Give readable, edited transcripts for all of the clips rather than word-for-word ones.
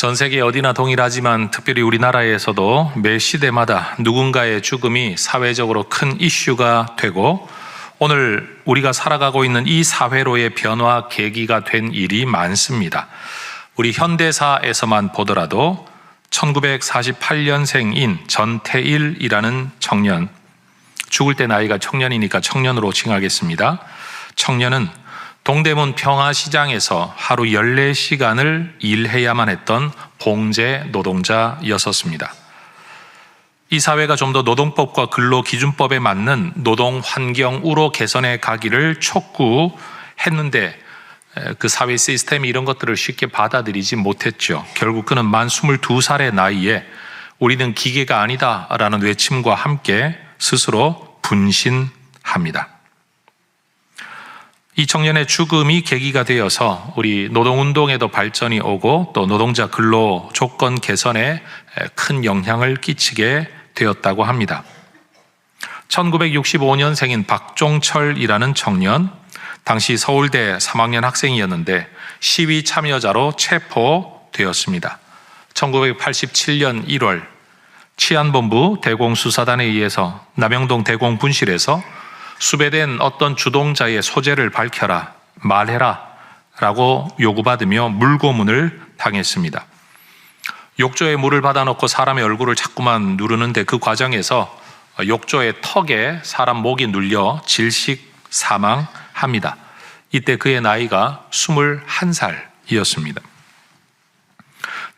전 세계 어디나 동일하지만 특별히 우리나라에서도 매 시대마다 누군가의 죽음이 사회적으로 큰 이슈가 되고 오늘 우리가 살아가고 있는 이 사회로의 변화 계기가 된 일이 많습니다. 우리 현대사에서만 보더라도 1948년생인 전태일이라는 청년, 죽을 때 나이가 청년이니까 청년으로 칭하겠습니다. 청년은 동대문 평화시장에서 하루 14시간을 일해야만 했던 봉제 노동자였었습니다. 이 사회가 좀 더 노동법과 근로기준법에 맞는 노동 환경으로 개선해 가기를 촉구했는데 그 사회 시스템이 이런 것들을 쉽게 받아들이지 못했죠. 결국 그는 만 22살의 나이에 우리는 기계가 아니다라는 외침과 함께 스스로 분신합니다. 이 청년의 죽음이 계기가 되어서 우리 노동운동에도 발전이 오고 또 노동자 근로 조건 개선에 큰 영향을 끼치게 되었다고 합니다. 1965년생인 박종철이라는 청년, 당시 서울대 3학년 학생이었는데 시위 참여자로 체포되었습니다. 1987년 1월 치안본부 대공수사단에 의해서 남영동 대공분실에서 수배된 어떤 주동자의 소재를 밝혀라, 말해라 라고 요구받으며 물고문을 당했습니다. 욕조에 물을 받아놓고 사람의 얼굴을 자꾸만 누르는데 그 과정에서 욕조의 턱에 사람 목이 눌려 질식 사망합니다. 이때 그의 나이가 21살이었습니다.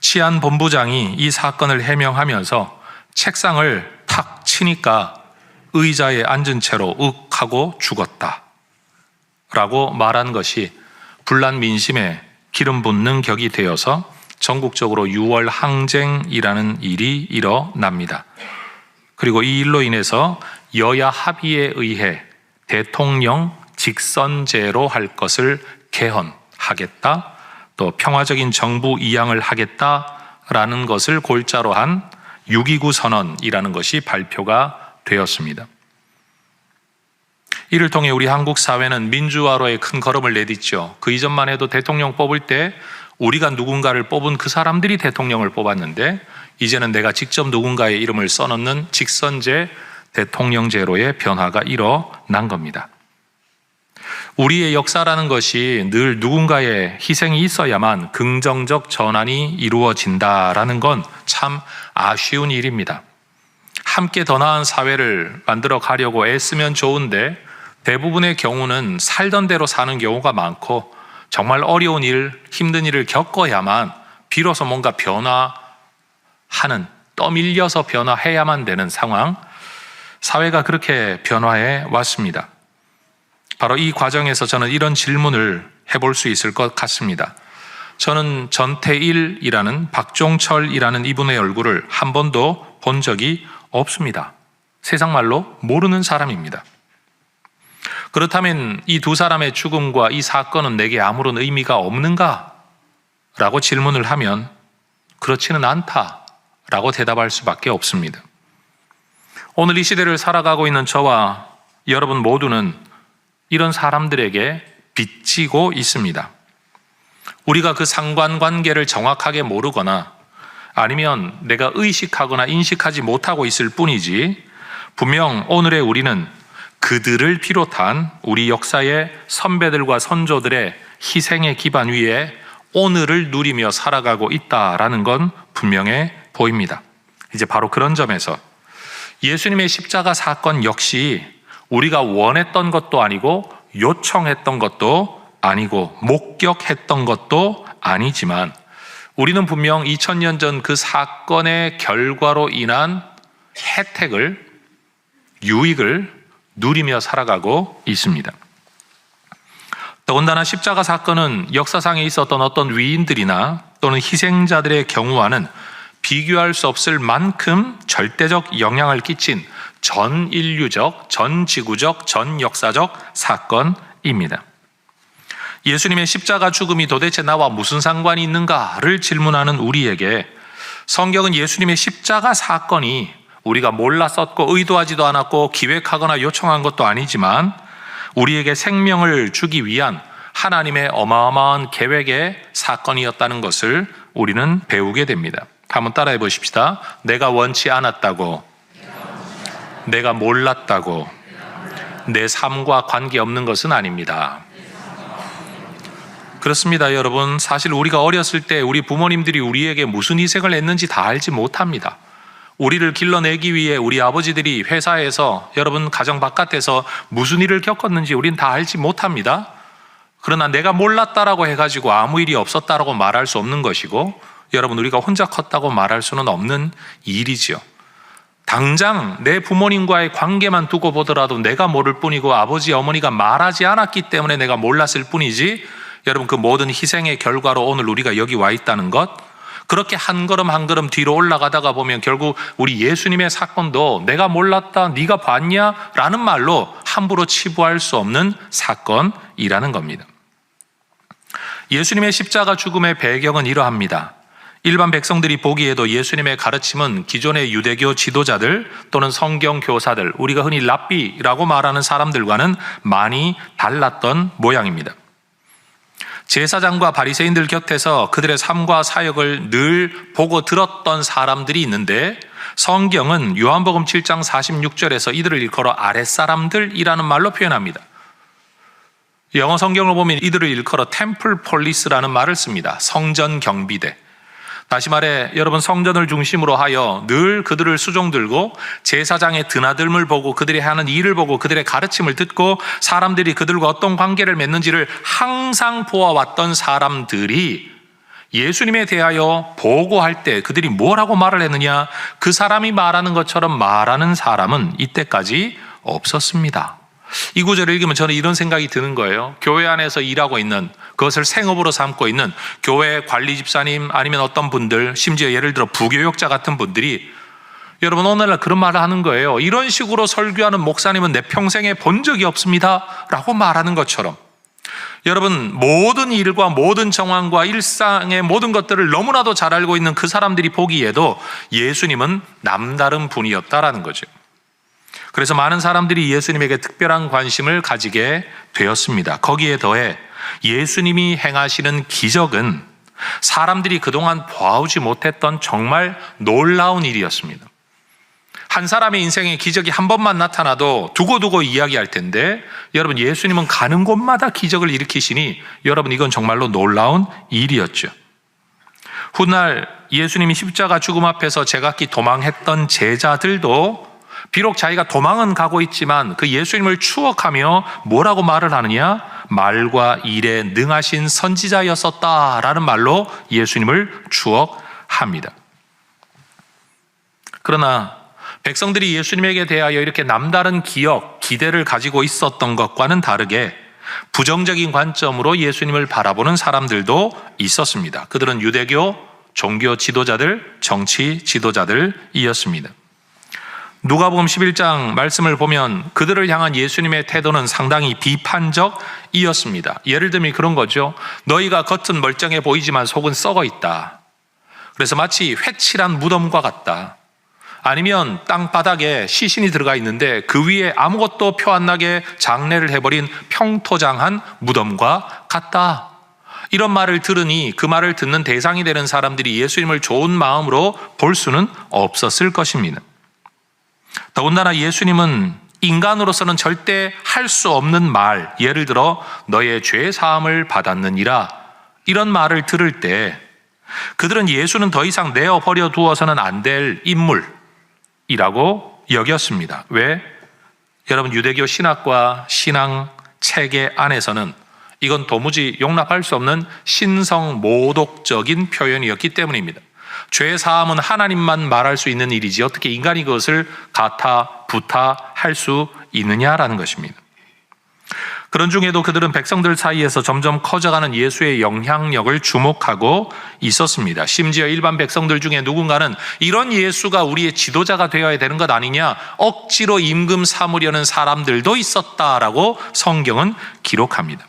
치안본부장이 이 사건을 해명하면서 책상을 탁 치니까 의자에 앉은 채로 윽 하고 죽었다 라고 말한 것이 분란 민심에 기름 붓는 격이 되어서 전국적으로 6월 항쟁이라는 일이 일어납니다. 그리고 이 일로 인해서 여야 합의에 의해 대통령 직선제로 할 것을 개헌하겠다, 또 평화적인 정부 이양을 하겠다라는 것을 골자로 한 6.29 선언이라는 것이 발표가 되었습니다. 이를 통해 우리 한국 사회는 민주화로의 큰 걸음을 내딛죠. 그 이전만 해도 대통령 뽑을 때 우리가 누군가를 뽑은 그 사람들이 대통령을 뽑았는데 이제는 내가 직접 누군가의 이름을 써넣는 직선제 대통령제로의 변화가 일어난 겁니다. 우리의 역사라는 것이 늘 누군가의 희생이 있어야만 긍정적 전환이 이루어진다라는 건 참 아쉬운 일입니다. 함께 더 나은 사회를 만들어 가려고 애쓰면 좋은데 대부분의 경우는 살던 대로 사는 경우가 많고 정말 어려운 일, 힘든 일을 겪어야만 비로소 뭔가 변화하는, 떠밀려서 변화해야만 되는 상황, 사회가 그렇게 변화해 왔습니다. 바로 이 과정에서 저는 이런 질문을 해볼 수 있을 것 같습니다. 저는 전태일이라는 박종철이라는 이분의 얼굴을 한 번도 본 적이 없습니다. 세상 말로 모르는 사람입니다. 그렇다면 이 두 사람의 죽음과 이 사건은 내게 아무런 의미가 없는가? 라고 질문을 하면 그렇지는 않다라고 대답할 수밖에 없습니다. 오늘 이 시대를 살아가고 있는 저와 여러분 모두는 이런 사람들에게 빚지고 있습니다. 우리가 그 상관관계를 정확하게 모르거나 아니면 내가 의식하거나 인식하지 못하고 있을 뿐이지 분명 오늘의 우리는 그들을 비롯한 우리 역사의 선배들과 선조들의 희생의 기반 위에 오늘을 누리며 살아가고 있다라는 건 분명해 보입니다. 이제 바로 그런 점에서 예수님의 십자가 사건 역시 우리가 원했던 것도 아니고 요청했던 것도 아니고 목격했던 것도 아니지만 우리는 분명 2000년 전 그 사건의 결과로 인한 혜택을, 유익을 누리며 살아가고 있습니다. 더군다나 십자가 사건은 역사상에 있었던 어떤 위인들이나 또는 희생자들의 경우와는 비교할 수 없을 만큼 절대적 영향을 끼친 전 인류적, 전 지구적, 전 역사적 사건입니다. 예수님의 십자가 죽음이 도대체 나와 무슨 상관이 있는가를 질문하는 우리에게 성경은 예수님의 십자가 사건이 우리가 몰랐었고 의도하지도 않았고 기획하거나 요청한 것도 아니지만 우리에게 생명을 주기 위한 하나님의 어마어마한 계획의 사건이었다는 것을 우리는 배우게 됩니다. 한번 따라해 보십시다. 내가 원치 않았다고, 내가 몰랐다고, 내 삶과 관계없는 것은 아닙니다. 그렇습니다, 여러분. 사실 우리가 어렸을 때 우리 부모님들이 우리에게 무슨 희생을 했는지 다 알지 못합니다. 우리를 길러내기 위해 우리 아버지들이 회사에서, 여러분 가정 바깥에서 무슨 일을 겪었는지 우린 다 알지 못합니다. 그러나 내가 몰랐다라고 해가지고 아무 일이 없었다라고 말할 수 없는 것이고, 여러분 우리가 혼자 컸다고 말할 수는 없는 일이지요. 당장 내 부모님과의 관계만 두고 보더라도 내가 모를 뿐이고 아버지 어머니가 말하지 않았기 때문에 내가 몰랐을 뿐이지, 여러분 그 모든 희생의 결과로 오늘 우리가 여기 와 있다는 것, 그렇게 한 걸음 한 걸음 뒤로 올라가다가 보면 결국 우리 예수님의 사건도 내가 몰랐다, 네가 봤냐? 라는 말로 함부로 치부할 수 없는 사건이라는 겁니다. 예수님의 십자가 죽음의 배경은 이러합니다. 일반 백성들이 보기에도 예수님의 가르침은 기존의 유대교 지도자들 또는 성경 교사들, 우리가 흔히 랍비라고 말하는 사람들과는 많이 달랐던 모양입니다. 제사장과 바리새인들 곁에서 그들의 삶과 사역을 늘 보고 들었던 사람들이 있는데, 성경은 요한복음 7장 46절에서 이들을 일컬어 아랫사람들이라는 말로 표현합니다. 영어 성경을 보면 이들을 일컬어 템플 폴리스라는 말을 씁니다. 성전 경비대. 다시 말해 여러분, 성전을 중심으로 하여 늘 그들을 수종들고 제사장의 드나듦을 보고 그들이 하는 일을 보고 그들의 가르침을 듣고 사람들이 그들과 어떤 관계를 맺는지를 항상 보아왔던 사람들이 예수님에 대하여 보고할 때 그들이 뭐라고 말을 했느냐? 그 사람이 말하는 것처럼 말하는 사람은 이때까지 없었습니다. 이 구절을 읽으면 저는 이런 생각이 드는 거예요. 교회 안에서 일하고 있는, 그것을 생업으로 삼고 있는 교회 관리 집사님, 아니면 어떤 분들, 심지어 예를 들어 부교역자 같은 분들이 여러분 오늘날 그런 말을 하는 거예요. 이런 식으로 설교하는 목사님은 내 평생에 본 적이 없습니다 라고 말하는 것처럼, 여러분 모든 일과 모든 정황과 일상의 모든 것들을 너무나도 잘 알고 있는 그 사람들이 보기에도 예수님은 남다른 분이었다라는 거죠. 그래서 많은 사람들이 예수님에게 특별한 관심을 가지게 되었습니다. 거기에 더해 예수님이 행하시는 기적은 사람들이 그동안 봐오지 못했던 정말 놀라운 일이었습니다. 한 사람의 인생에 기적이 한 번만 나타나도 두고두고 이야기할 텐데, 여러분 예수님은 가는 곳마다 기적을 일으키시니 여러분 이건 정말로 놀라운 일이었죠. 훗날 예수님이 십자가 죽음 앞에서 제각기 도망했던 제자들도 비록 자기가 도망은 가고 있지만 그 예수님을 추억하며 뭐라고 말을 하느냐? 말과 일에 능하신 선지자였었다라는 말로 예수님을 추억합니다. 그러나 백성들이 예수님에게 대하여 이렇게 남다른 기억, 기대를 가지고 있었던 것과는 다르게 부정적인 관점으로 예수님을 바라보는 사람들도 있었습니다. 그들은 유대교 종교 지도자들, 정치 지도자들이었습니다. 누가복음 11장 말씀을 보면 그들을 향한 예수님의 태도는 상당히 비판적이었습니다. 예를 들면 그런 거죠. 너희가 겉은 멀쩡해 보이지만 속은 썩어 있다. 그래서 마치 회칠한 무덤과 같다. 아니면 땅바닥에 시신이 들어가 있는데 그 위에 아무것도 표 안 나게 장례를 해버린 평토장한 무덤과 같다. 이런 말을 들으니 그 말을 듣는 대상이 되는 사람들이 예수님을 좋은 마음으로 볼 수는 없었을 것입니다. 더군다나 예수님은 인간으로서는 절대 할 수 없는 말, 예를 들어 너의 죄 사함을 받았느니라, 이런 말을 들을 때 그들은 예수는 더 이상 내어버려 두어서는 안 될 인물이라고 여겼습니다. 왜? 여러분 유대교 신학과 신앙 체계 안에서는 이건 도무지 용납할 수 없는 신성모독적인 표현이었기 때문입니다. 죄 사함은 하나님만 말할 수 있는 일이지 어떻게 인간이 그것을 가타, 부타 할 수 있느냐라는 것입니다. 그런 중에도 그들은 백성들 사이에서 점점 커져가는 예수의 영향력을 주목하고 있었습니다. 심지어 일반 백성들 중에 누군가는 이런 예수가 우리의 지도자가 되어야 되는 것 아니냐, 억지로 임금 삼으려는 사람들도 있었다라고 성경은 기록합니다.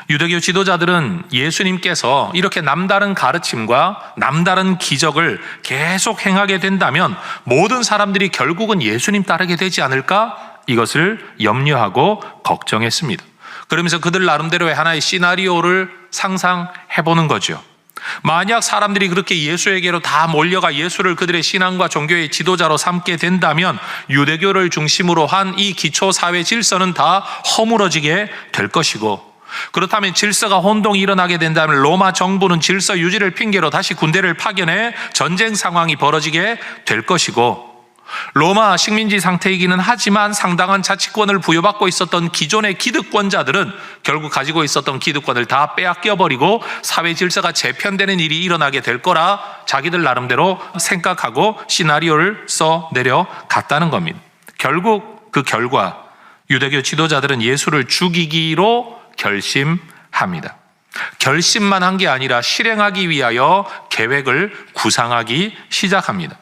유대교 지도자들은 예수님께서 이렇게 남다른 가르침과 남다른 기적을 계속 행하게 된다면 모든 사람들이 결국은 예수님 따르게 되지 않을까? 이것을 염려하고 걱정했습니다. 그러면서 그들 나름대로의 하나의 시나리오를 상상해보는 거죠. 만약 사람들이 그렇게 예수에게로 다 몰려가 예수를 그들의 신앙과 종교의 지도자로 삼게 된다면 유대교를 중심으로 한 이 기초사회 질서는 다 허물어지게 될 것이고, 그렇다면 질서가 혼동이 일어나게 된다면 로마 정부는 질서 유지를 핑계로 다시 군대를 파견해 전쟁 상황이 벌어지게 될 것이고, 로마 식민지 상태이기는 하지만 상당한 자치권을 부여받고 있었던 기존의 기득권자들은 결국 가지고 있었던 기득권을 다 빼앗겨버리고 사회 질서가 재편되는 일이 일어나게 될 거라 자기들 나름대로 생각하고 시나리오를 써 내려갔다는 겁니다. 결국 그 결과 유대교 지도자들은 예수를 죽이기로 결심합니다. 결심만 한 게 아니라 실행하기 위하여 계획을 구상하기 시작합니다.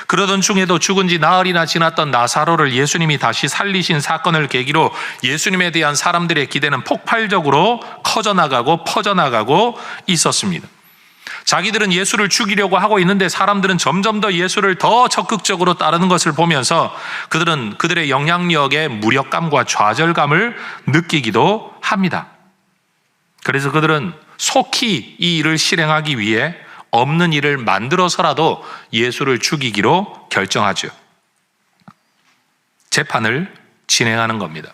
그러던 중에도 죽은 지 나흘이나 지났던 나사로를 예수님이 다시 살리신 사건을 계기로 예수님에 대한 사람들의 기대는 폭발적으로 커져나가고 퍼져나가고 있었습니다. 자기들은 예수를 죽이려고 하고 있는데 사람들은 점점 더 예수를 더 적극적으로 따르는 것을 보면서 그들은 그들의 영향력에 무력감과 좌절감을 느끼기도 합니다. 그래서 그들은 속히 이 일을 실행하기 위해 없는 일을 만들어서라도 예수를 죽이기로 결정하죠. 재판을 진행하는 겁니다.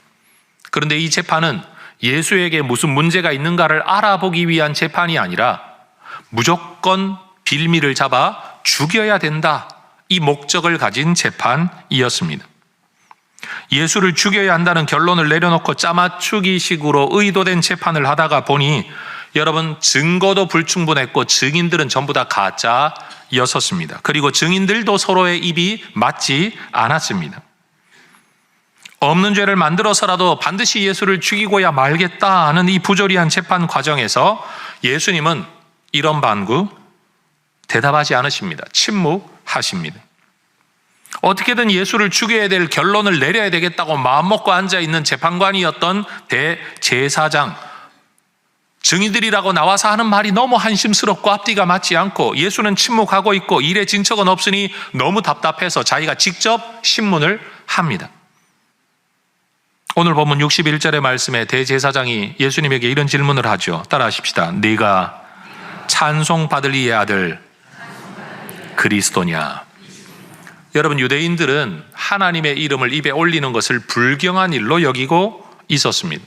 그런데 이 재판은 예수에게 무슨 문제가 있는가를 알아보기 위한 재판이 아니라 무조건 빌미를 잡아 죽여야 된다, 이 목적을 가진 재판이었습니다. 예수를 죽여야 한다는 결론을 내려놓고 짜맞추기식으로 의도된 재판을 하다가 보니 여러분, 증거도 불충분했고 증인들은 전부 다 가짜였었습니다. 그리고 증인들도 서로의 입이 맞지 않았습니다. 없는 죄를 만들어서라도 반드시 예수를 죽이고야 말겠다 하는 이 부조리한 재판 과정에서 예수님은 이런 반구 대답하지 않으십니다. 침묵하십니다. 어떻게든 예수를 죽여야 될 결론을 내려야 되겠다고 마음먹고 앉아있는 재판관이었던 대제사장, 증인들이라고 나와서 하는 말이 너무 한심스럽고 앞뒤가 맞지 않고 예수는 침묵하고 있고 일의 진척은 없으니 너무 답답해서 자기가 직접 신문을 합니다. 오늘 본문 61절의 말씀에 대제사장이 예수님에게 이런 질문을 하죠. 따라하십시다. 네가 찬송받을 이의 아들 그리스도냐? 여러분, 유대인들은 하나님의 이름을 입에 올리는 것을 불경한 일로 여기고 있었습니다.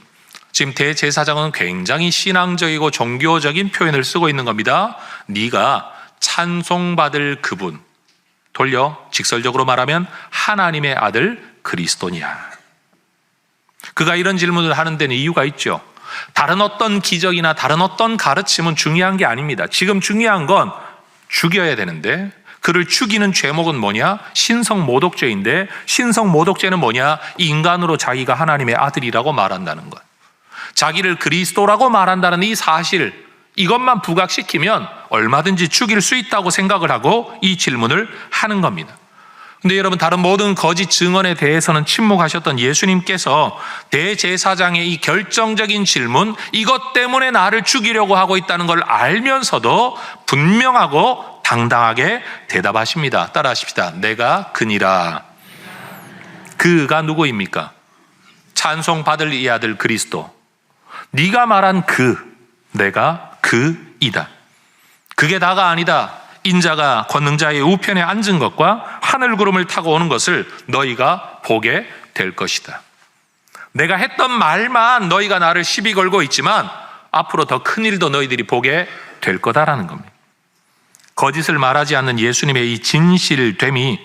지금 대제사장은 굉장히 신앙적이고 종교적인 표현을 쓰고 있는 겁니다. 네가 찬송받을 그분, 돌려 직설적으로 말하면 하나님의 아들 그리스도냐? 그가 이런 질문을 하는 데는 이유가 있죠. 다른 어떤 기적이나 다른 어떤 가르침은 중요한 게 아닙니다. 지금 중요한 건 죽여야 되는데 그를 죽이는 죄목은 뭐냐? 신성모독죄인데 신성모독죄는 뭐냐? 인간으로 자기가 하나님의 아들이라고 말한다는 것. 자기를 그리스도라고 말한다는 이 사실, 이것만 부각시키면 얼마든지 죽일 수 있다고 생각을 하고 이 질문을 하는 겁니다. 근데 여러분, 다른 모든 거짓 증언에 대해서는 침묵하셨던 예수님께서 대제사장의 이 결정적인 질문, 이것 때문에 나를 죽이려고 하고 있다는 걸 알면서도 분명하고 당당하게 대답하십니다. 따라하십시다. 내가 그니라. 그가 누구입니까? 찬송받을 이 아들 그리스도. 네가 말한 그, 내가 그이다. 그게 다가 아니다. 인자가 권능자의 우편에 앉은 것과 하늘 구름을 타고 오는 것을 너희가 보게 될 것이다. 내가 했던 말만 너희가 나를 시비 걸고 있지만 앞으로 더 큰 일도 너희들이 보게 될 거다라는 겁니다. 거짓을 말하지 않는 예수님의 이 진실됨이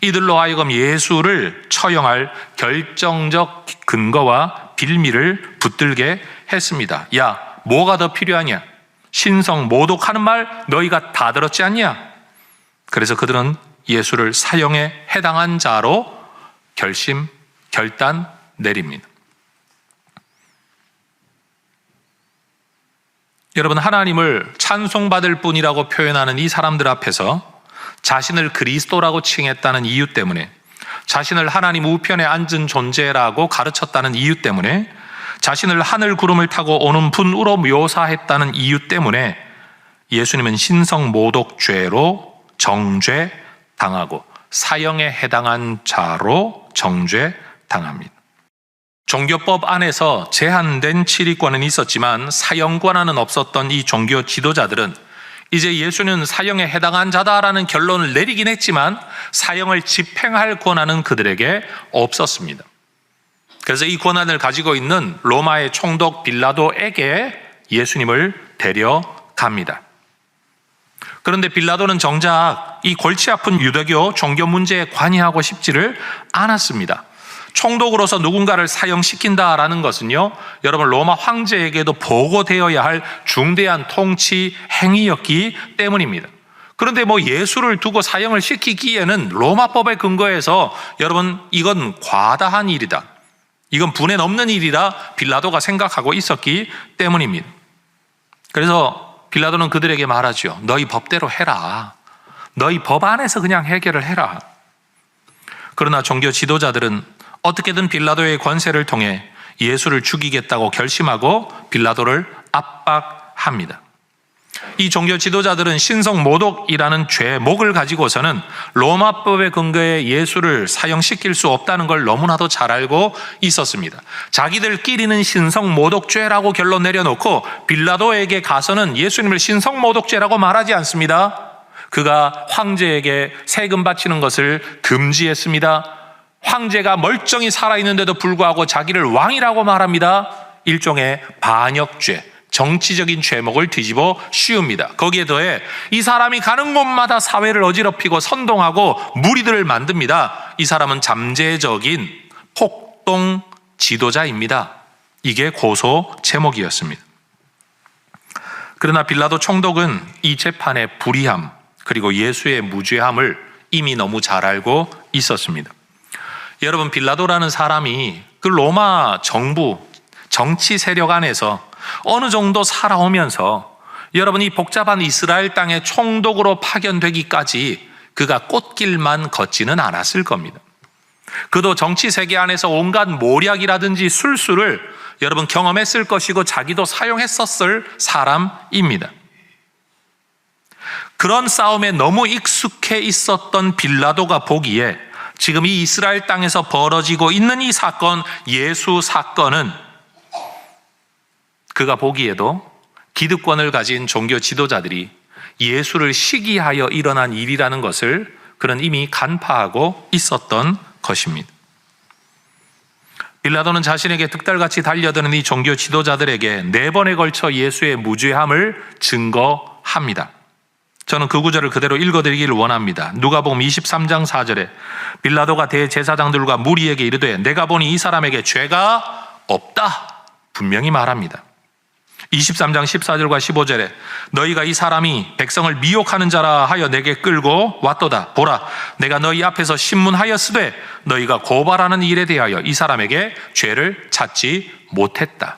이들로 하여금 예수를 처형할 결정적 근거와 빌미를 붙들게 했습니다. 야, 뭐가 더 필요하냐? 신성 모독하는 말 너희가 다 들었지 않냐? 그래서 그들은 예수를 사형에 해당한 자로 결단 내립니다. 여러분, 하나님을 찬송받을 뿐이라고 표현하는 이 사람들 앞에서 자신을 그리스도라고 칭했다는 이유 때문에, 자신을 하나님 우편에 앉은 존재라고 가르쳤다는 이유 때문에, 자신을 하늘 구름을 타고 오는 분으로 묘사했다는 이유 때문에 예수님은 신성모독죄로 정죄당하고 사형에 해당한 자로 정죄당합니다. 종교법 안에서 제한된 치리권은 있었지만 사형 권한은 없었던 이 종교 지도자들은 이제 예수는 사형에 해당한 자다라는 결론을 내리긴 했지만 사형을 집행할 권한은 그들에게 없었습니다. 그래서 이 권한을 가지고 있는 로마의 총독 빌라도에게 예수님을 데려갑니다. 그런데 빌라도는 정작 이 골치 아픈 유대교 종교 문제에 관여하고 싶지를 않았습니다. 총독으로서 누군가를 사형시킨다라는 것은요, 여러분 로마 황제에게도 보고되어야 할 중대한 통치 행위였기 때문입니다. 그런데 예수를 두고 사형을 시키기에는 로마법에 근거해서 여러분 이건 과다한 일이다, 이건 분에 넘는 일이라 빌라도가 생각하고 있었기 때문입니다. 그래서 빌라도는 그들에게 말하죠. 너희 법대로 해라. 너희 법 안에서 그냥 해결을 해라. 그러나 종교 지도자들은 어떻게든 빌라도의 권세를 통해 예수를 죽이겠다고 결심하고 빌라도를 압박합니다. 이 종교 지도자들은 신성모독이라는 죄목을 가지고서는 로마법의 근거에 예수를 사형시킬 수 없다는 걸 너무나도 잘 알고 있었습니다. 자기들끼리는 신성모독죄라고 결론 내려놓고 빌라도에게 가서는 예수님을 신성모독죄라고 말하지 않습니다. 그가 황제에게 세금 바치는 것을 금지했습니다. 황제가 멀쩡히 살아있는데도 불구하고 자기를 왕이라고 말합니다. 일종의 반역죄, 정치적인 죄목을 뒤집어 씌웁니다. 거기에 더해 이 사람이 가는 곳마다 사회를 어지럽히고 선동하고 무리들을 만듭니다. 이 사람은 잠재적인 폭동 지도자입니다. 이게 고소 제목이었습니다. 그러나 빌라도 총독은 이 재판의 불의함 그리고 예수의 무죄함을 이미 너무 잘 알고 있었습니다. 여러분, 빌라도라는 사람이 그 로마 정부, 정치 세력 안에서 어느 정도 살아오면서 여러분 이 복잡한 이스라엘 땅의 총독으로 파견되기까지 그가 꽃길만 걷지는 않았을 겁니다. 그도 정치 세계 안에서 온갖 모략이라든지 술수를 여러분 경험했을 것이고 자기도 사용했었을 사람입니다. 그런 싸움에 너무 익숙해 있었던 빌라도가 보기에 지금 이 이스라엘 땅에서 벌어지고 있는 이 사건, 예수 사건은 그가 보기에도 기득권을 가진 종교 지도자들이 예수를 시기하여 일어난 일이라는 것을 그는 이미 간파하고 있었던 것입니다. 빌라도는 자신에게 득달같이 달려드는 이 종교 지도자들에게 4번에 걸쳐 예수의 무죄함을 증거합니다. 저는 그 구절을 그대로 읽어드리기를 원합니다. 누가복음 23장 4절에 빌라도가 대제사장들과 무리에게 이르되 내가 보니 이 사람에게 죄가 없다 분명히 말합니다. 23장 14절과 15절에 너희가 이 사람이 백성을 미혹하는 자라 하여 내게 끌고 왔도다. 보라, 내가 너희 앞에서 신문하였으되 너희가 고발하는 일에 대하여 이 사람에게 죄를 찾지 못했다.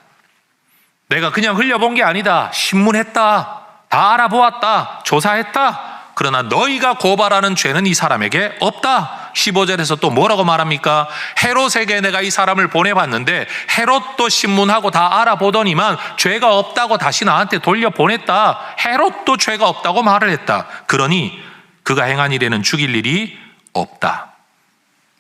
내가 그냥 흘려본 게 아니다. 신문했다. 다 알아보았다. 조사했다. 그러나 너희가 고발하는 죄는 이 사람에게 없다. 15절에서 또 뭐라고 말합니까? 헤롯에게 내가 이 사람을 보내봤는데 헤롯도 신문하고 다 알아보더니만 죄가 없다고 다시 나한테 돌려보냈다. 헤롯도 죄가 없다고 말을 했다. 그러니 그가 행한 일에는 죽일 일이 없다.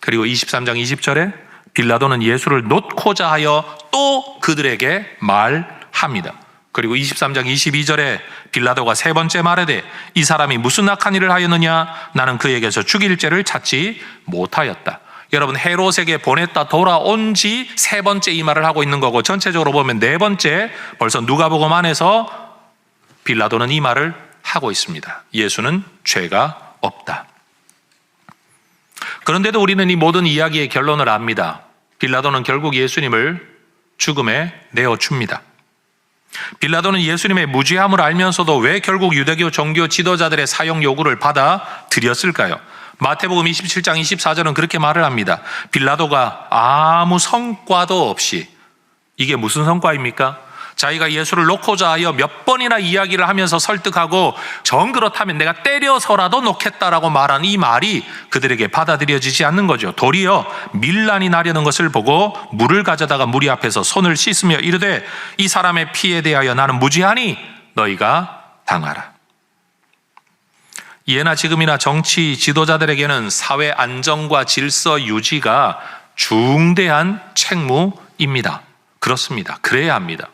그리고 23장 20절에 빌라도는 예수를 놓고자 하여 또 그들에게 말합니다. 그리고 23장 22절에 빌라도가 3번째 말하되 이 사람이 무슨 악한 일을 하였느냐? 나는 그에게서 죽일 죄를 찾지 못하였다. 여러분, 헤롯에게 보냈다 돌아온 지 3번째 이 말을 하고 있는 거고 전체적으로 보면 4번째 벌써 누가복음 안에서 빌라도는 이 말을 하고 있습니다. 예수는 죄가 없다. 그런데도 우리는 이 모든 이야기의 결론을 압니다. 빌라도는 결국 예수님을 죽음에 내어줍니다. 빌라도는 예수님의 무죄함을 알면서도 왜 결국 유대교 종교 지도자들의 사형 요구를 받아들였을까요? 마태복음 27장 24절은 그렇게 말을 합니다. 빌라도가 아무 성과도 없이, 이게 무슨 성과입니까? 자기가 예수를 놓고자 하여 몇 번이나 이야기를 하면서 설득하고 정 그렇다면 내가 때려서라도 놓겠다라고 말한 이 말이 그들에게 받아들여지지 않는 거죠. 도리어 밀란이 나려는 것을 보고 물을 가져다가 무리 앞에서 손을 씻으며 이르되 이 사람의 피에 대하여 나는 무죄하니 너희가 당하라. 예나 지금이나 정치 지도자들에게는 사회 안정과 질서 유지가 중대한 책무입니다. 입니다. 그렇습니다. 그래야 합니다.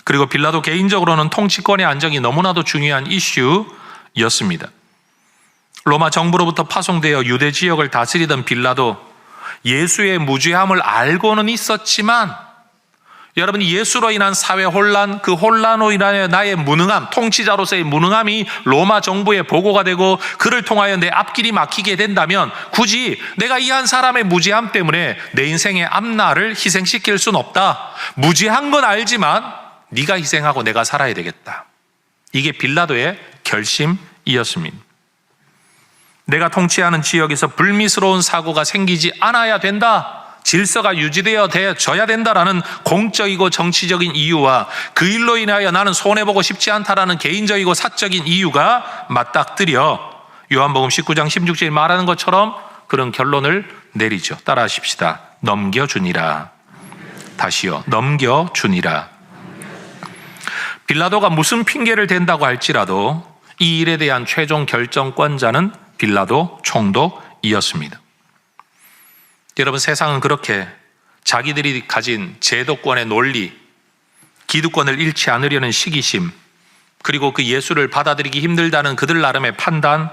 그리고 빌라도 개인적으로는 통치권의 안정이 너무나도 중요한 이슈였습니다. 로마 정부로부터 파송되어 유대 지역을 다스리던 빌라도 예수의 무죄함을 알고는 있었지만, 여러분이 예수로 인한 사회 혼란, 그 혼란으로 인하여 나의 무능함, 통치자로서의 무능함이 로마 정부에 보고가 되고 그를 통하여 내 앞길이 막히게 된다면 굳이 내가 이 한 사람의 무죄함 때문에 내 인생의 앞날을 희생시킬 수는 없다. 무죄한 건 알지만 네가 희생하고 내가 살아야 되겠다. 이게 빌라도의 결심이었습니다. 내가 통치하는 지역에서 불미스러운 사고가 생기지 않아야 된다. 질서가 유지되어져야 된다라는 공적이고 정치적인 이유와 그 일로 인하여 나는 손해보고 싶지 않다라는 개인적이고 사적인 이유가 맞닥뜨려 요한복음 19장 16절에 말하는 것처럼 그런 결론을 내리죠. 따라하십시다. 넘겨주니라. 다시요. 넘겨주니라. 빌라도가 무슨 핑계를 댄다고 할지라도 이 일에 대한 최종 결정권자는 빌라도 총독이었습니다. 여러분, 세상은 그렇게 자기들이 가진 제도권의 논리, 기득권을 잃지 않으려는 시기심, 그리고 그 예수를 받아들이기 힘들다는 그들 나름의 판단,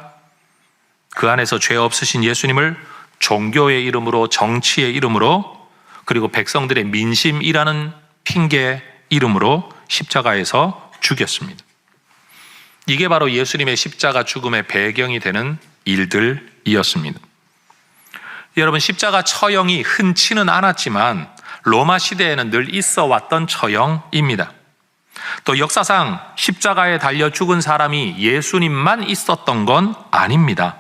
그 안에서 죄 없으신 예수님을 종교의 이름으로, 정치의 이름으로, 그리고 백성들의 민심이라는 핑계 이름으로 십자가에서 죽였습니다. 이게 바로 예수님의 십자가 죽음의 배경이 되는 일들이었습니다. 여러분, 십자가 처형이 흔치는 않았지만 로마 시대에는 늘 있어 왔던 처형입니다. 또 역사상 십자가에 달려 죽은 사람이 예수님만 있었던 건 아닙니다.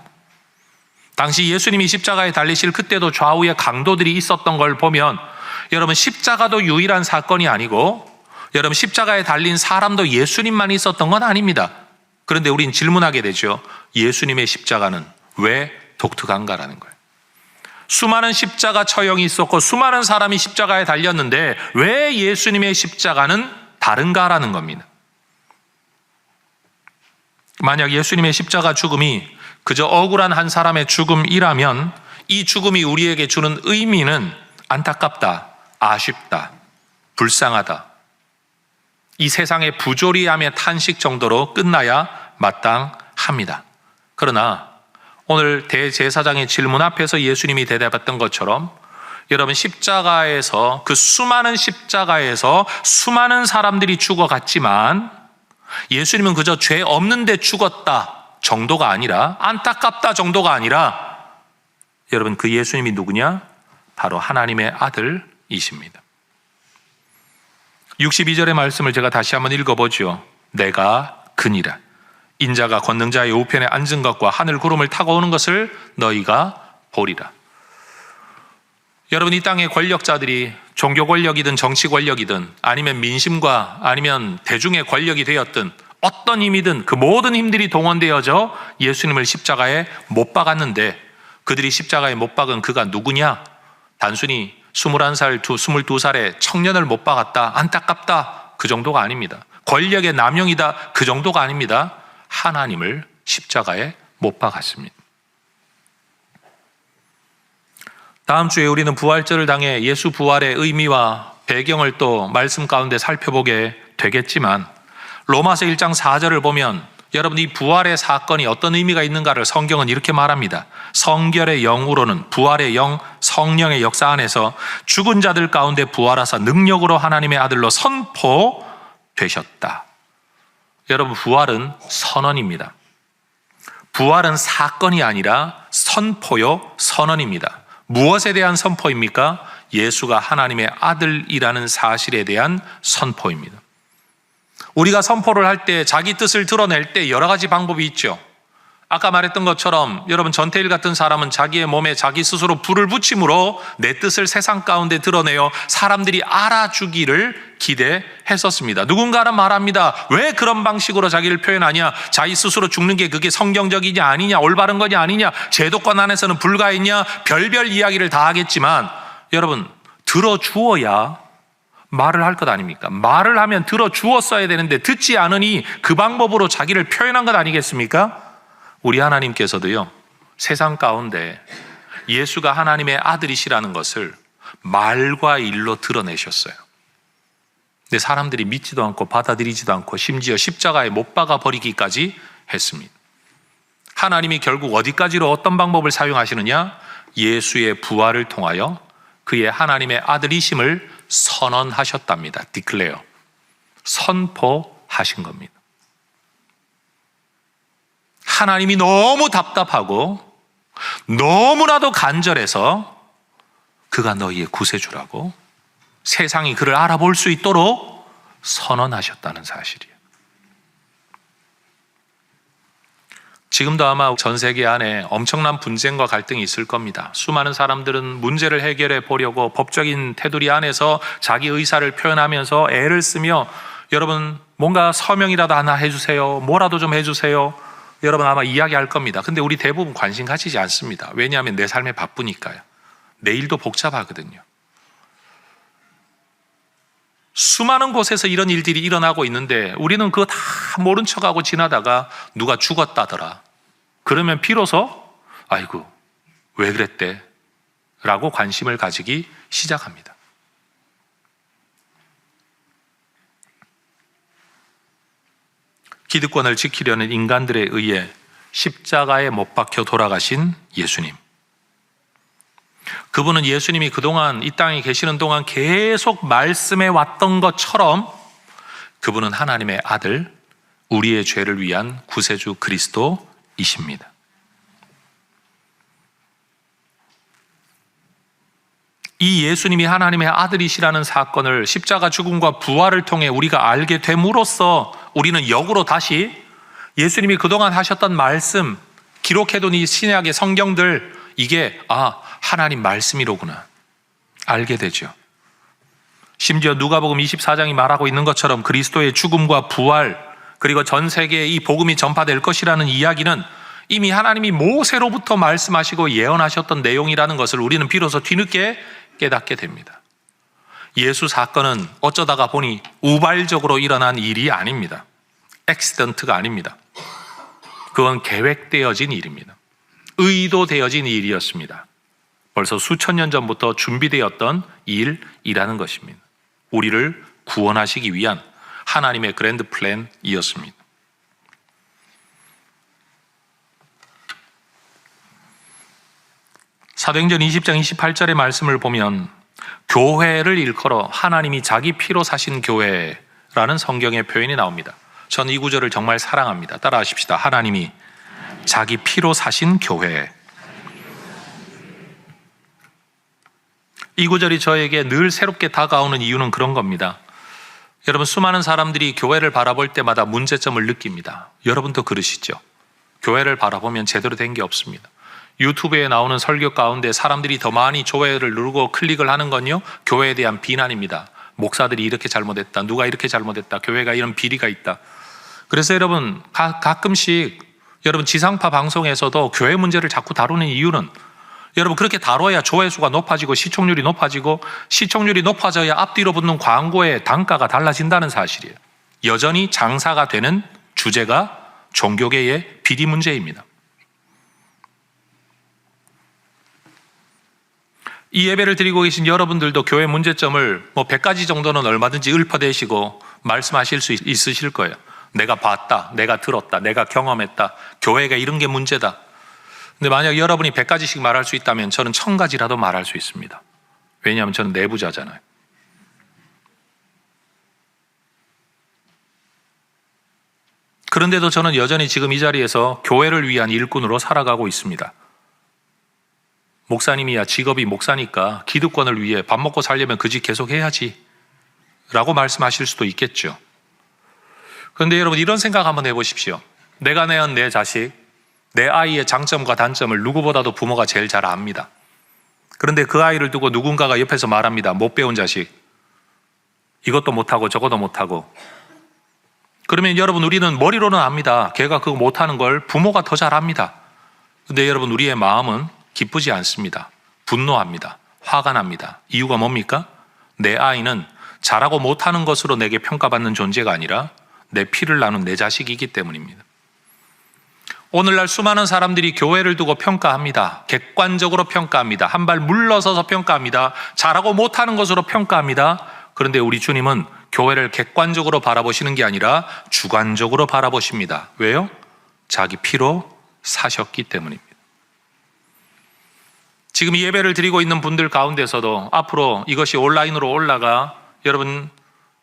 당시 예수님이 십자가에 달리실 그때도 좌우에 강도들이 있었던 걸 보면 여러분, 십자가도 유일한 사건이 아니고 여러분, 십자가에 달린 사람도 예수님만 있었던 건 아닙니다. 그런데 우린 질문하게 되죠. 예수님의 십자가는 왜 독특한가라는 거예요. 수많은 십자가 처형이 있었고 수많은 사람이 십자가에 달렸는데 왜 예수님의 십자가는 다른가라는 겁니다. 만약 예수님의 십자가 죽음이 그저 억울한 한 사람의 죽음이라면 이 죽음이 우리에게 주는 의미는 안타깝다, 아쉽다, 불쌍하다, 이 세상의 부조리함의 탄식 정도로 끝나야 마땅합니다. 그러나 오늘 대제사장의 질문 앞에서 예수님이 대답했던 것처럼 여러분, 십자가에서 그 수많은 십자가에서 수많은 사람들이 죽어갔지만 예수님은 그저 죄 없는데 죽었다 정도가 아니라, 안타깝다 정도가 아니라 여러분, 그 예수님이 누구냐? 바로 하나님의 아들이십니다. 62절의 말씀을 제가 다시 한번 읽어보죠. 내가 그니라. 인자가 권능자의 우편에 앉은 것과 하늘 구름을 타고 오는 것을 너희가 보리라. 여러분, 이 땅의 권력자들이 종교 권력이든 정치 권력이든 아니면 민심과 아니면 대중의 권력이 되었든 어떤 힘이든 그 모든 힘들이 동원되어져 예수님을 십자가에 못 박았는데 그들이 십자가에 못 박은 그가 누구냐? 단순히 21살, 22살의 청년을 못 박았다, 안타깝다, 그 정도가 아닙니다. 권력의 남용이다, 그 정도가 아닙니다. 하나님을 십자가에 못 박았습니다. 다음 주에 우리는 부활절을 당해 예수 부활의 의미와 배경을 또 말씀 가운데 살펴보게 되겠지만 로마서 1장 4절을 보면 여러분, 이 부활의 사건이 어떤 의미가 있는가를 성경은 이렇게 말합니다. 성결의 영으로는 부활의 영, 성령의 역사 안에서 죽은 자들 가운데 부활하사 능력으로 하나님의 아들로 선포되셨다. 여러분, 부활은 선언입니다. 부활은 사건이 아니라 선포요, 선언입니다. 무엇에 대한 선포입니까? 예수가 하나님의 아들이라는 사실에 대한 선포입니다. 우리가 선포를 할 때, 자기 뜻을 드러낼 때 여러 가지 방법이 있죠. 아까 말했던 것처럼 여러분, 전태일 같은 사람은 자기의 몸에 자기 스스로 불을 붙임으로 내 뜻을 세상 가운데 드러내어 사람들이 알아주기를 기대했었습니다. 누군가는 말합니다. 왜 그런 방식으로 자기를 표현하냐? 자기 스스로 죽는 게 그게 성경적이냐 아니냐, 올바른 거냐 아니냐, 제도권 안에서는 불가했냐, 별별 이야기를 다 하겠지만 여러분, 들어주어야 말을 할 것 아닙니까? 말을 하면 들어주었어야 되는데 듣지 않으니 그 방법으로 자기를 표현한 것 아니겠습니까? 우리 하나님께서도요, 세상 가운데 예수가 하나님의 아들이시라는 것을 말과 일로 드러내셨어요. 근데 사람들이 믿지도 않고 받아들이지도 않고 심지어 십자가에 못 박아 버리기까지 했습니다. 하나님이 결국 어디까지로 어떤 방법을 사용하시느냐? 예수의 부활을 통하여 그의 하나님의 아들이심을 선언하셨답니다. 디클레어. 선포하신 겁니다. 하나님이 너무 답답하고 너무나도 간절해서 그가 너희의 구세주라고 세상이 그를 알아볼 수 있도록 선언하셨다는 사실이에요. 지금도 아마 전 세계 안에 엄청난 분쟁과 갈등이 있을 겁니다. 수많은 사람들은 문제를 해결해 보려고 법적인 테두리 안에서 자기 의사를 표현하면서 애를 쓰며 여러분 뭔가 서명이라도 하나 해주세요. 뭐라도 좀 해주세요. 여러분 아마 이야기할 겁니다. 근데 우리 대부분 관심 가지지 않습니다. 왜냐하면 내 삶에 바쁘니까요. 내일도 복잡하거든요. 수많은 곳에서 이런 일들이 일어나고 있는데 우리는 그거 다 모른 척하고 지나다가 누가 죽었다더라. 그러면 비로소 아이고 왜 그랬대? 라고 관심을 가지기 시작합니다. 기득권을 지키려는 인간들에 의해 십자가에 못 박혀 돌아가신 예수님. 그분은 예수님이 그동안 이 땅에 계시는 동안 계속 말씀해 왔던 것처럼 그분은 하나님의 아들, 우리의 죄를 위한 구세주 그리스도이십니다. 이 예수님이 하나님의 아들이시라는 사건을 십자가 죽음과 부활을 통해 우리가 알게 됨으로써 우리는 역으로 다시 예수님이 그동안 하셨던 말씀, 기록해둔 이 신약의 성경들, 이게 하나님 말씀이로구나 알게 되죠. 심지어 누가복음 24장이 말하고 있는 것처럼 그리스도의 죽음과 부활 그리고 전 세계에 이 복음이 전파될 것이라는 이야기는 이미 하나님이 모세로부터 말씀하시고 예언하셨던 내용이라는 것을 우리는 비로소 뒤늦게 깨닫게 됩니다. 예수 사건은 어쩌다가 보니 우발적으로 일어난 일이 아닙니다. 액시던트가 아닙니다. 그건 계획되어진 일입니다. 의도되어진 일이었습니다. 벌써 수천 년 전부터 준비되었던 일이라는 것입니다. 우리를 구원하시기 위한 하나님의 그랜드 플랜이었습니다. 사도행전 20장 28절의 말씀을 보면 교회를 일컬어 하나님이 자기 피로 사신 교회라는 성경의 표현이 나옵니다. 저는 이 구절을 정말 사랑합니다. 따라하십시다. 하나님이 자기 피로 사신 교회. 이 구절이 저에게 늘 새롭게 다가오는 이유는 그런 겁니다. 여러분 수많은 사람들이 교회를 바라볼 때마다 문제점을 느낍니다. 여러분도 그러시죠? 교회를 바라보면 제대로 된 게 없습니다. 유튜브에 나오는 설교 가운데 사람들이 더 많이 좋아요를 누르고 클릭을 하는 건요, 교회에 대한 비난입니다. 목사들이 이렇게 잘못했다, 누가 이렇게 잘못했다, 교회가 이런 비리가 있다. 그래서 여러분 가끔씩 여러분 지상파 방송에서도 교회 문제를 자꾸 다루는 이유는 여러분 그렇게 다뤄야 조회수가 높아지고 시청률이 높아지고 시청률이 높아져야 앞뒤로 붙는 광고의 단가가 달라진다는 사실이에요. 여전히 장사가 되는 주제가 종교계의 비리 문제입니다. 이 예배를 드리고 계신 여러분들도 교회 문제점을 100가지 정도는 얼마든지 읊어대시고 말씀하실 수 있으실 거예요. 내가 봤다, 내가 들었다, 내가 경험했다, 교회가 이런 게 문제다. 근데 만약 여러분이 100가지씩 말할 수 있다면 저는 1000가지라도 말할 수 있습니다. 왜냐하면 저는 내부자잖아요. 그런데도 저는 여전히 지금 이 자리에서 교회를 위한 일꾼으로 살아가고 있습니다. 목사님이야 직업이 목사니까 기득권을 위해 밥 먹고 살려면 그 집 계속 해야지 라고 말씀하실 수도 있겠죠. 그런데 여러분 이런 생각 한번 해보십시오. 내가 낳은 내 자식, 내 아이의 장점과 단점을 누구보다도 부모가 제일 잘 압니다. 그런데 그 아이를 두고 누군가가 옆에서 말합니다. 못 배운 자식, 이것도 못하고 저것도 못하고. 그러면 여러분 우리는 머리로는 압니다. 걔가 그거 못하는 걸 부모가 더 잘 압니다. 그런데 여러분 우리의 마음은 기쁘지 않습니다. 분노합니다. 화가 납니다. 이유가 뭡니까? 내 아이는 잘하고 못하는 것으로 내게 평가받는 존재가 아니라 내 피를 나눈 내 자식이기 때문입니다. 오늘날 수많은 사람들이 교회를 두고 평가합니다. 객관적으로 평가합니다. 한 발 물러서서 평가합니다. 잘하고 못하는 것으로 평가합니다. 그런데 우리 주님은 교회를 객관적으로 바라보시는 게 아니라 주관적으로 바라보십니다. 왜요? 자기 피로 사셨기 때문입니다. 지금 이 예배를 드리고 있는 분들 가운데서도 앞으로 이것이 온라인으로 올라가 여러분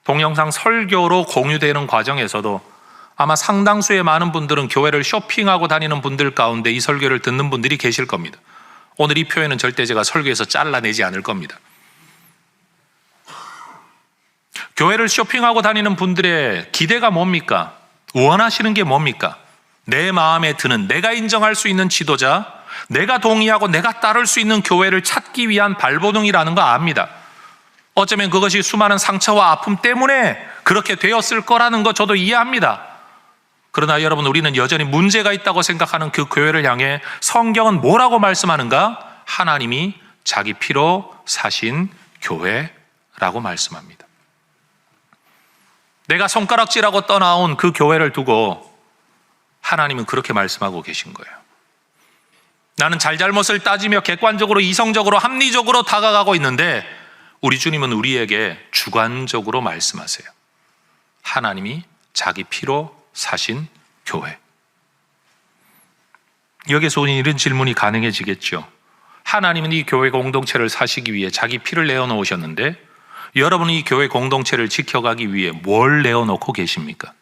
동영상 설교로 공유되는 과정에서도 아마 상당수의 많은 분들은 교회를 쇼핑하고 다니는 분들 가운데 이 설교를 듣는 분들이 계실 겁니다. 오늘 이 표현은 절대 제가 설교에서 잘라내지 않을 겁니다. 교회를 쇼핑하고 다니는 분들의 기대가 뭡니까? 원하시는 게 뭡니까? 내 마음에 드는, 내가 인정할 수 있는 지도자, 내가 동의하고 내가 따를 수 있는 교회를 찾기 위한 발버둥이라는 거 압니다. 어쩌면 그것이 수많은 상처와 아픔 때문에 그렇게 되었을 거라는 거 저도 이해합니다. 그러나 여러분, 우리는 여전히 문제가 있다고 생각하는 그 교회를 향해 성경은 뭐라고 말씀하는가? 하나님이 자기 피로 사신 교회라고 말씀합니다. 내가 손가락질하고 떠나온 그 교회를 두고 하나님은 그렇게 말씀하고 계신 거예요. 나는 잘잘못을 따지며 객관적으로, 이성적으로, 합리적으로 다가가고 있는데 우리 주님은 우리에게 주관적으로 말씀하세요. 하나님이 자기 피로 사신 교회. 여기서 이런 질문이 가능해지겠죠. 하나님은 이 교회 공동체를 사시기 위해 자기 피를 내어놓으셨는데 여러분은 이 교회 공동체를 지켜가기 위해 뭘 내어놓고 계십니까?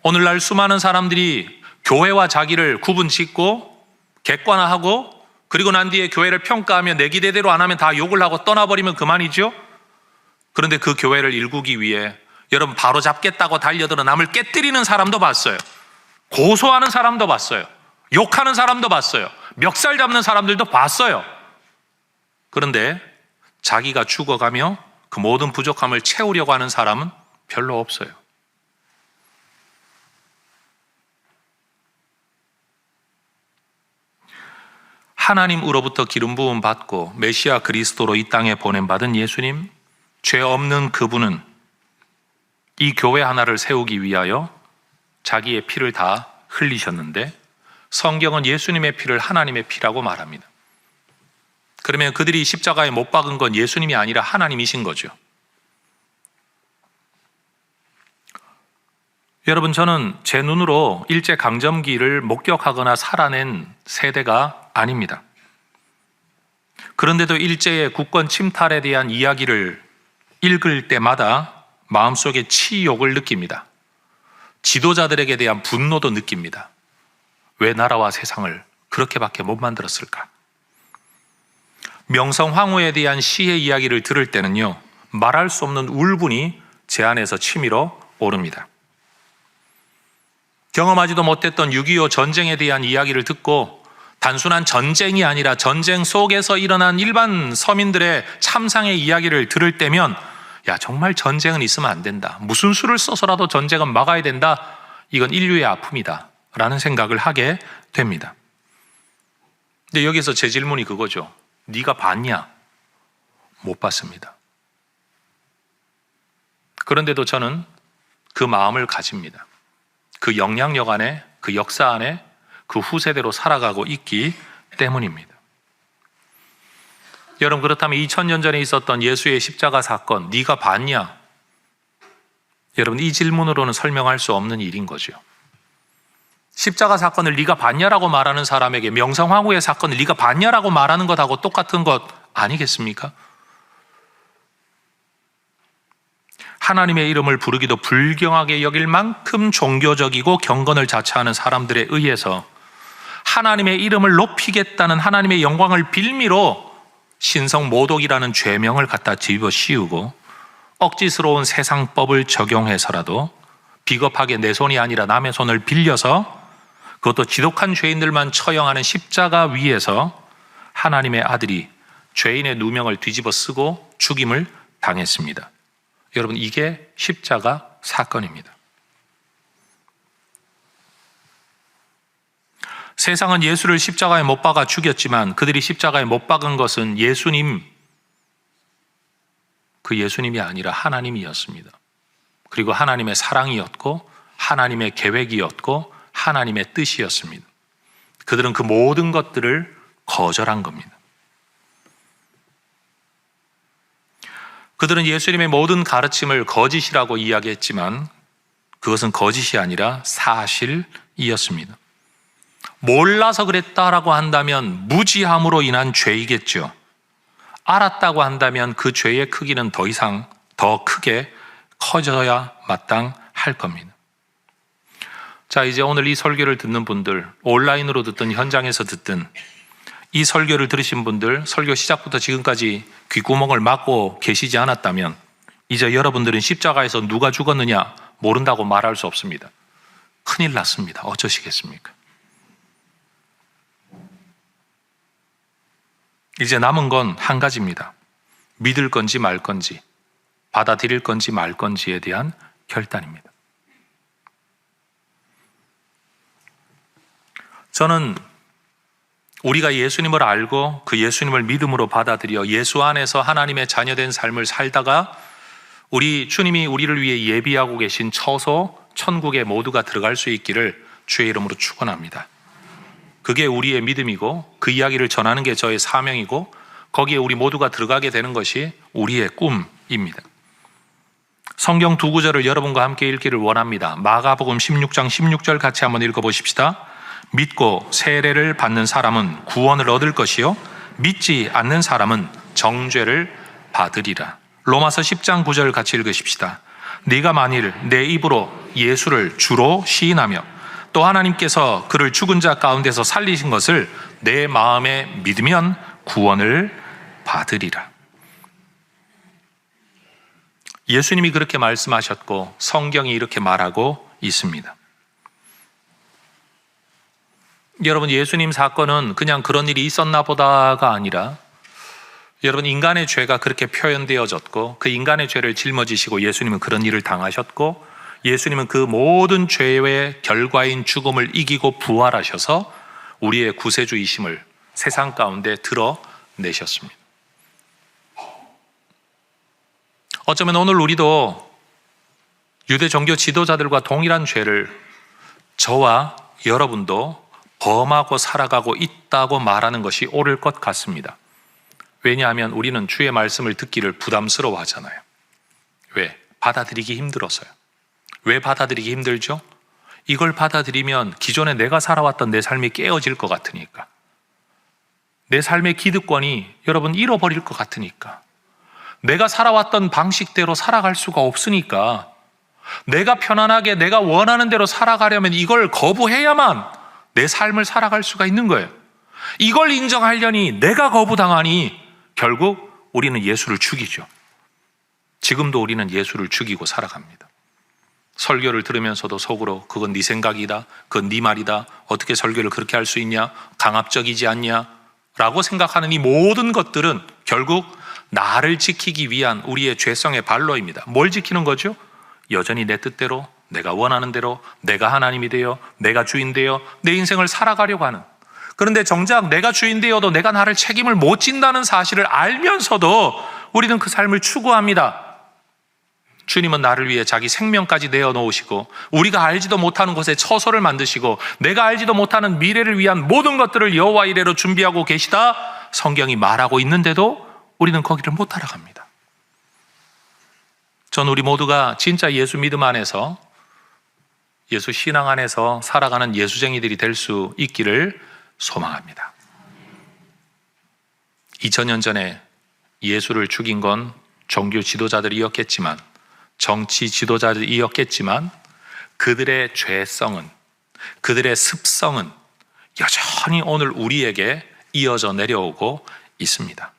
오늘날 수많은 사람들이 교회와 자기를 구분 짓고 객관화하고 그리고 난 뒤에 교회를 평가하며 내 기대대로 안 하면 다 욕을 하고 떠나버리면 그만이죠. 그런데 그 교회를 일구기 위해 여러분 바로 잡겠다고 달려들어 남을 깨뜨리는 사람도 봤어요. 고소하는 사람도 봤어요. 욕하는 사람도 봤어요. 멱살 잡는 사람들도 봤어요. 그런데 자기가 죽어가며 그 모든 부족함을 채우려고 하는 사람은 별로 없어요. 하나님으로부터 기름 부음 받고 메시아 그리스도로 이 땅에 보냄받은 예수님, 죄 없는 그분은 이 교회 하나를 세우기 위하여 자기의 피를 다 흘리셨는데 성경은 예수님의 피를 하나님의 피라고 말합니다. 그러면 그들이 십자가에 못 박은 건 예수님이 아니라 하나님이신 거죠. 여러분, 저는 제 눈으로 일제강점기를 목격하거나 살아낸 세대가 아닙니다. 그런데도 일제의 국권 침탈에 대한 이야기를 읽을 때마다 마음속에 치욕을 느낍니다. 지도자들에게 대한 분노도 느낍니다. 왜 나라와 세상을 그렇게밖에 못 만들었을까? 명성황후에 대한 시의 이야기를 들을 때는요, 말할 수 없는 울분이 제 안에서 치밀어 오릅니다. 경험하지도 못했던 6.25 전쟁에 대한 이야기를 듣고 단순한 전쟁이 아니라 전쟁 속에서 일어난 일반 서민들의 참상의 이야기를 들을 때면 야, 정말 전쟁은 있으면 안 된다. 무슨 수를 써서라도 전쟁은 막아야 된다. 이건 인류의 아픔이다. 라는 생각을 하게 됩니다. 근데 여기서 제 질문이 그거죠. 네가 봤냐? 못 봤습니다. 그런데도 저는 그 마음을 가집니다. 그 영향력 안에, 그 역사 안에, 그 후세대로 살아가고 있기 때문입니다. 여러분, 그렇다면 2000년 전에 있었던 예수의 십자가 사건, 네가 봤냐? 여러분, 이 질문으로는 설명할 수 없는 일인 거죠. 십자가 사건을 네가 봤냐라고 말하는 사람에게 명성황후의 사건을 네가 봤냐라고 말하는 것하고 똑같은 것 아니겠습니까? 하나님의 이름을 부르기도 불경하게 여길 만큼 종교적이고 경건을 자처하는 사람들에 의해서 하나님의 이름을 높이겠다는 하나님의 영광을 빌미로 신성 모독이라는 죄명을 갖다 뒤집어 씌우고 억지스러운 세상법을 적용해서라도 비겁하게 내 손이 아니라 남의 손을 빌려서 그것도 지독한 죄인들만 처형하는 십자가 위에서 하나님의 아들이 죄인의 누명을 뒤집어 쓰고 죽임을 당했습니다. 여러분, 이게 십자가 사건입니다. 세상은 예수를 십자가에 못 박아 죽였지만 그들이 십자가에 못 박은 것은 예수님, 그 예수님이 아니라 하나님이었습니다. 그리고 하나님의 사랑이었고 하나님의 계획이었고 하나님의 뜻이었습니다. 그들은 그 모든 것들을 거절한 겁니다. 그들은 예수님의 모든 가르침을 거짓이라고 이야기했지만 그것은 거짓이 아니라 사실이었습니다. 몰라서 그랬다라고 한다면 무지함으로 인한 죄이겠죠. 알았다고 한다면 그 죄의 크기는 더 이상 더 크게 커져야 마땅할 겁니다. 자, 이제 오늘 이 설교를 듣는 분들, 온라인으로 듣든 현장에서 듣든 이 설교를 들으신 분들, 설교 시작부터 지금까지 귓구멍을 막고 계시지 않았다면 이제 여러분들은 십자가에서 누가 죽었느냐 모른다고 말할 수 없습니다. 큰일 났습니다. 어쩌시겠습니까? 이제 남은 건 한 가지입니다. 믿을 건지 말 건지, 받아들일 건지 말 건지에 대한 결단입니다. 저는 우리가 예수님을 알고 그 예수님을 믿음으로 받아들여 예수 안에서 하나님의 자녀된 삶을 살다가 우리 주님이 우리를 위해 예비하고 계신 처소 천국에 모두가 들어갈 수 있기를 주의 이름으로 축원합니다. 그게 우리의 믿음이고 그 이야기를 전하는 게 저의 사명이고 거기에 우리 모두가 들어가게 되는 것이 우리의 꿈입니다. 성경 두 구절을 여러분과 함께 읽기를 원합니다. 마가복음 16장 16절 같이 한번 읽어보십시다. 믿고 세례를 받는 사람은 구원을 얻을 것이요 믿지 않는 사람은 정죄를 받으리라. 로마서 10장 9절 같이 읽으십시다. 네가 만일 내 입으로 예수를 주로 시인하며 또 하나님께서 그를 죽은 자 가운데서 살리신 것을 내 마음에 믿으면 구원을 받으리라. 예수님이 그렇게 말씀하셨고 성경이 이렇게 말하고 있습니다. 여러분, 예수님 사건은 그냥 그런 일이 있었나 보다가 아니라 여러분, 인간의 죄가 그렇게 표현되어졌고 그 인간의 죄를 짊어지시고 예수님은 그런 일을 당하셨고 예수님은 그 모든 죄의 결과인 죽음을 이기고 부활하셔서 우리의 구세주이심을 세상 가운데 드러내셨습니다. 어쩌면 오늘 우리도 유대 종교 지도자들과 동일한 죄를 저와 여러분도 범하고 살아가고 있다고 말하는 것이 옳을 것 같습니다. 왜냐하면 우리는 주의 말씀을 듣기를 부담스러워 하잖아요. 왜? 받아들이기 힘들어서요. 왜 받아들이기 힘들죠? 이걸 받아들이면 기존에 내가 살아왔던 내 삶이 깨어질 것 같으니까. 내 삶의 기득권이 여러분 잃어버릴 것 같으니까. 내가 살아왔던 방식대로 살아갈 수가 없으니까. 내가 편안하게 내가 원하는 대로 살아가려면 이걸 거부해야만 내 삶을 살아갈 수가 있는 거예요. 이걸 인정하려니 내가 거부당하니 결국 우리는 예수를 죽이죠. 지금도 우리는 예수를 죽이고 살아갑니다. 설교를 들으면서도 속으로 그건 네 생각이다, 그건 네 말이다, 어떻게 설교를 그렇게 할 수 있냐, 강압적이지 않냐 라고 생각하는 이 모든 것들은 결국 나를 지키기 위한 우리의 죄성의 발로입니다. 뭘 지키는 거죠? 여전히 내 뜻대로, 내가 원하는 대로, 내가 하나님이 되어, 내가 주인 되어 내 인생을 살아가려고 하는. 그런데 정작 내가 주인 되어도 내가 나를 책임을 못 진다는 사실을 알면서도 우리는 그 삶을 추구합니다. 주님은 나를 위해 자기 생명까지 내어놓으시고 우리가 알지도 못하는 곳에 처소를 만드시고 내가 알지도 못하는 미래를 위한 모든 것들을 여호와 이레로 준비하고 계시다 성경이 말하고 있는데도 우리는 거기를 못 따라갑니다. 전 우리 모두가 진짜 예수 믿음 안에서 예수 신앙 안에서 살아가는 예수쟁이들이 될 수 있기를 소망합니다. 2000년 전에 예수를 죽인 건 종교 지도자들이었겠지만 정치 지도자들이었겠지만 그들의 죄성은, 그들의 습성은 여전히 오늘 우리에게 이어져 내려오고 있습니다.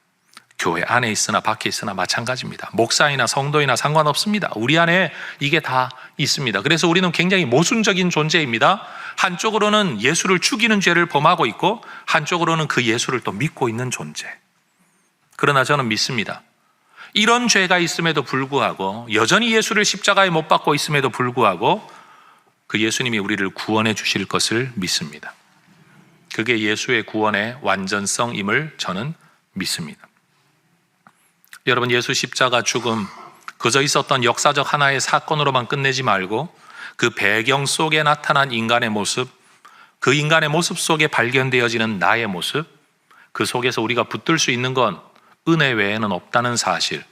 교회 안에 있으나 밖에 있으나 마찬가지입니다. 목사이나 성도이나 상관없습니다. 우리 안에 이게 다 있습니다. 그래서 우리는 굉장히 모순적인 존재입니다. 한쪽으로는 예수를 죽이는 죄를 범하고 있고 한쪽으로는 그 예수를 또 믿고 있는 존재. 그러나 저는 믿습니다. 이런 죄가 있음에도 불구하고 여전히 예수를 십자가에 못 박고 있음에도 불구하고 그 예수님이 우리를 구원해 주실 것을 믿습니다. 그게 예수의 구원의 완전성임을 저는 믿습니다. 여러분, 예수 십자가 죽음 그저 있었던 역사적 하나의 사건으로만 끝내지 말고 그 배경 속에 나타난 인간의 모습, 그 인간의 모습 속에 발견되어지는 나의 모습, 그 속에서 우리가 붙들 수 있는 건 은혜 외에는 없다는 사실,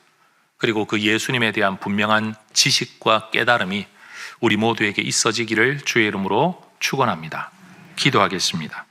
그리고 그 예수님에 대한 분명한 지식과 깨달음이 우리 모두에게 있어지기를 주의 이름으로 축원합니다. 기도하겠습니다.